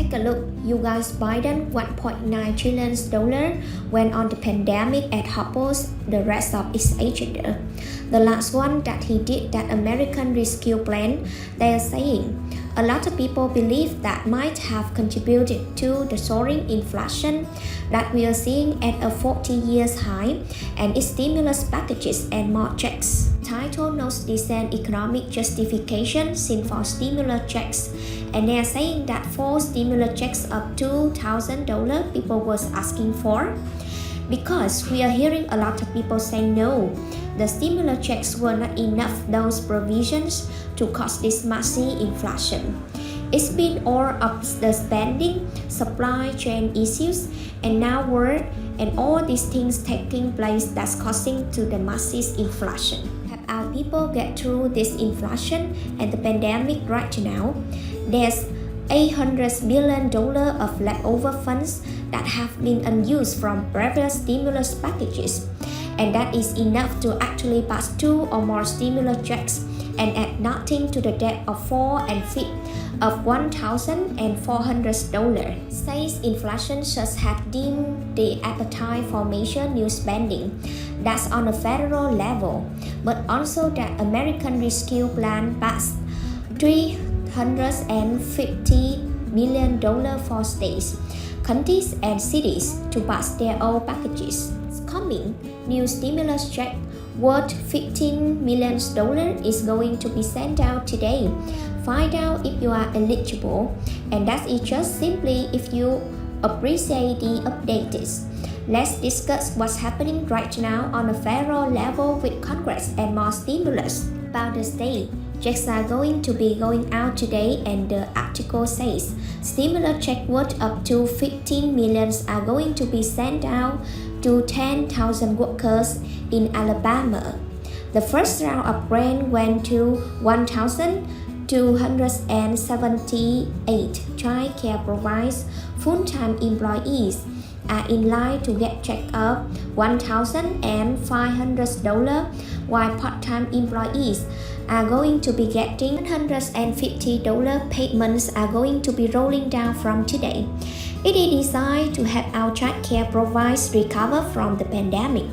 take a look. You guys, Biden $1.9 trillion went on the pandemic and oppose the rest of its agenda. The last one that he did, that American Rescue Plan, they are saying a lot of people believe that might have contributed to the soaring inflation that we are seeing at a 40-year high, and its stimulus packages and more checks. Title notes decent economic justification seen for stimulus checks, and they are saying that 4 stimulus checks of $2,000 people was asking for, because we are hearing a lot of people say no, the stimulus checks were not enough, those provisions to cause this massive inflation. It's been all of the spending, supply chain issues, and now war and all these things taking place that's causing to the massive inflation. Have our people get through this inflation and the pandemic right now? There's $800 billion of leftover funds that have been unused from previous stimulus packages, and that is enough to actually pass 2 or more stimulus checks and add nothing to the debt of 4 and 5 of $1,400. Says inflation should have dimmed the appetite for major new spending. That's on a federal level, but also that American Rescue Plan passed $350 million for states, counties, and cities to pass their own packages. Coming new stimulus check worth $15 million is going to be sent out today. Find out if you are eligible, and that is just simply if you appreciate the updates. Let's discuss what's happening right now on a federal level with Congress and more stimulus. About the state, checks are going to be going out today, and the article says stimulus check worth up to $15 million are going to be sent out to 10,000 workers in Alabama. The first round of grant went to 1,278 child care providers. Full-time employees are in line to get check of $1,500, while part-time employees are going to be getting $150 payments are going to be rolling down from today. It is designed to help our child care providers recover from the pandemic.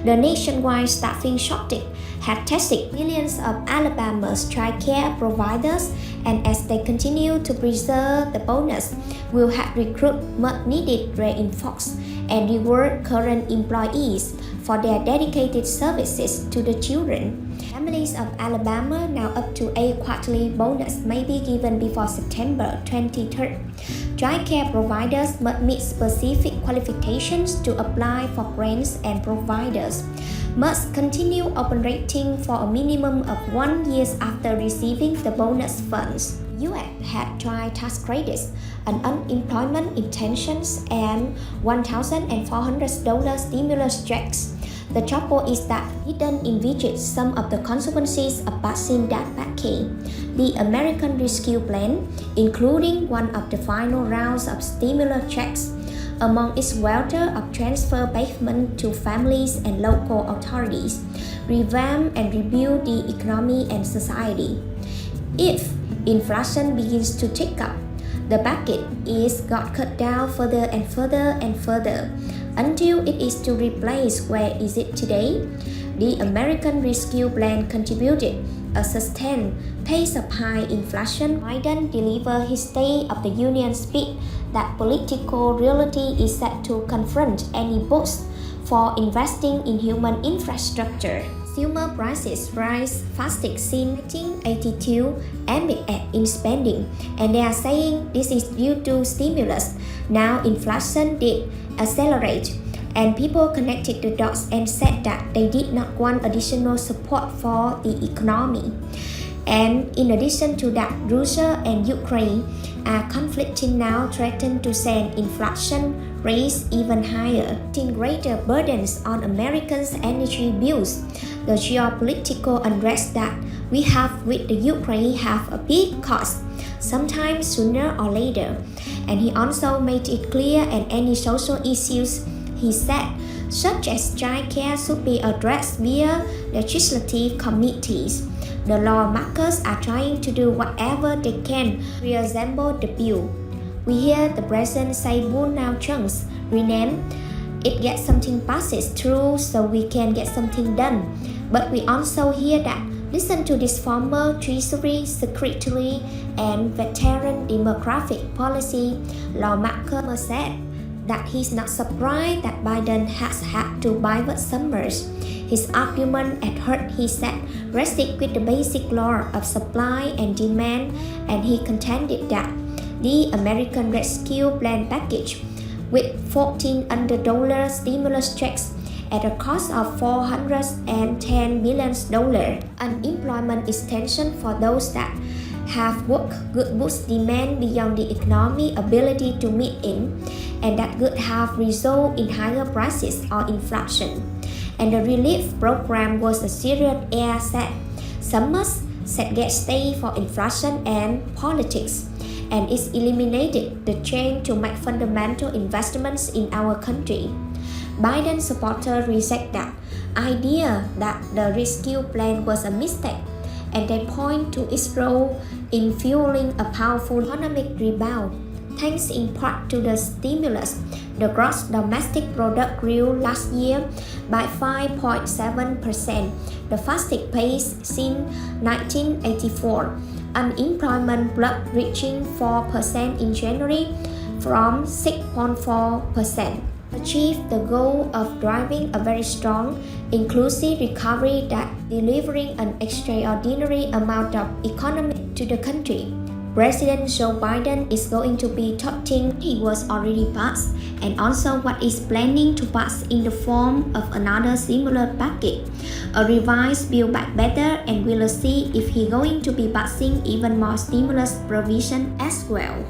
The nationwide staffing shortage had tested millions of Alabama's child care providers, and as they continue to preserve the bonus, will have recruit much needed reinforced and reward current employees for their dedicated services to the children. Families of Alabama now up to a quarterly bonus may be given before September 23rd. Child care providers must meet specific qualifications to apply for grants, and providers must continue operating for a minimum of 1 year after receiving the bonus funds. U.S. had tried tax credits and unemployment intentions and $1,400 stimulus checks. The trouble is that he didn't envisage some of the consequences of passing that package. The American Rescue Plan, including one of the final rounds of stimulus checks, among its wealth of transfer payment to families and local authorities, revamp and rebuild the economy and society. If inflation begins to tick up, the package is got cut down further and further and further, until it is to replace where is it today. The American Rescue Plan contributed a sustained pace of high inflation. Biden delivered his State of the Union speech that political reality is set to confront any boost for investing in human infrastructure. Consumer prices rise fastest since 1982 amid in spending, and they are saying this is due to stimulus. Now inflation did accelerate, and people connected the dots and said that they did not want additional support for the economy. And in addition to that, Russia and Ukraine are conflicting now, threaten to send inflation rates even higher, putting greater burdens on Americans' energy bills. The geopolitical unrest that we have with the Ukraine have a big cost, sometime sooner or later. And he also made it clear that any social issues, he said, such as child care, should be addressed via legislative committees. The lawmakers are trying to do whatever they can to reassemble the bill. We hear the president say bull now chunks, rename it get something passes through so we can get something done. But we also hear that listen to this former Treasury Secretary and veteran demographic policy lawmaker said that he's not surprised that Biden has had two private summers. His argument at heart, he said, rested with the basic law of supply and demand, and he contended that the American Rescue Plan package with $1,400 stimulus checks at a cost of $410 billion. Unemployment extension for those that have work could boost demand beyond the economic ability to meet in, and that could have resulted in higher prices or inflation. And the relief program was a serious air set. Summers set get stay for inflation and politics, and it eliminated the chain to make fundamental investments in our country. Biden supporters reject that idea that the rescue plan was a mistake, and they point to its role in fueling a powerful economic rebound. Thanks in part to the stimulus, the gross domestic product grew last year by 5.7%, the fastest pace since 1984. Unemployment plugged reaching 4% in January from 6.4%. Achieved the goal of driving a very strong, inclusive recovery that delivering an extraordinary amount of economy to the country. President Joe Biden is going to be talking he was already passed and also what is planning to pass in the form of another similar package, a revised Build Back Better, and we'll see if he going to be passing even more stimulus provision as well.